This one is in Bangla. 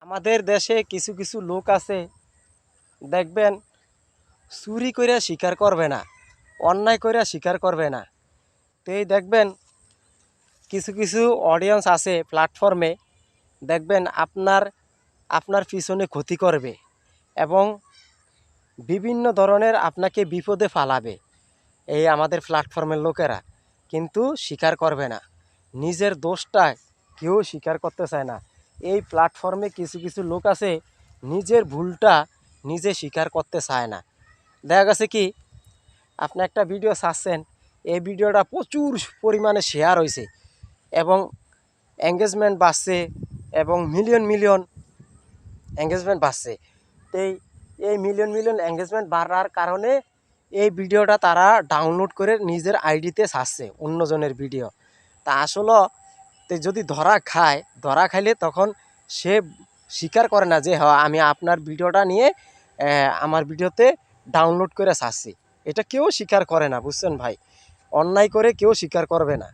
আমাদের দেশে কিছু কিছু লোক আছে, দেখবেন চুরি করে স্বীকার করবে না, অন্যায় করে স্বীকার করবে না। তো এই দেখবেন কিছু কিছু অডিয়েন্স আছে প্ল্যাটফর্মে, দেখবেন আপনার আপনার পিছনে ক্ষতি করবে এবং বিভিন্ন ধরনের আপনাকে বিপদে ফালাবে। এই আমাদের প্ল্যাটফর্মের লোকেরা কিন্তু স্বীকার করবে না, নিজের দোষটা কেউ স্বীকার করতে চায় না। এই প্ল্যাটফর্মে কিছু কিছু লোক আছে নিজের ভুলটা নিজে স্বীকার করতে চায় না। দেখা গেছে কি, আপনি একটা ভিডিও ছাড়ছেন, এই ভিডিওটা প্রচুর পরিমাণে শেয়ার হয়েছে এবং এঙ্গেজমেন্ট বাড়ছে এবং মিলিয়ন মিলিয়ন এঙ্গেজমেন্ট বাড়ছে। তো এই মিলিয়ন মিলিয়ন এঙ্গেজমেন্ট বাড়ার কারণে এই ভিডিওটা তারা ডাউনলোড করে নিজের আইডিতে ছাড়ছে অন্যজনের ভিডিও। তা আসলে যদি ধরা খাইলে তখন সে স্বীকার করে না যে হ্যাঁ আমি আপনার ভিডিওটা নিয়ে আমার ভিডিওতে ডাউনলোড করে ছাড়ছি। এটা কেউ স্বীকার করে না, বুঝছেন ভাই? অন্যায় করে কেউ স্বীকার করবে না।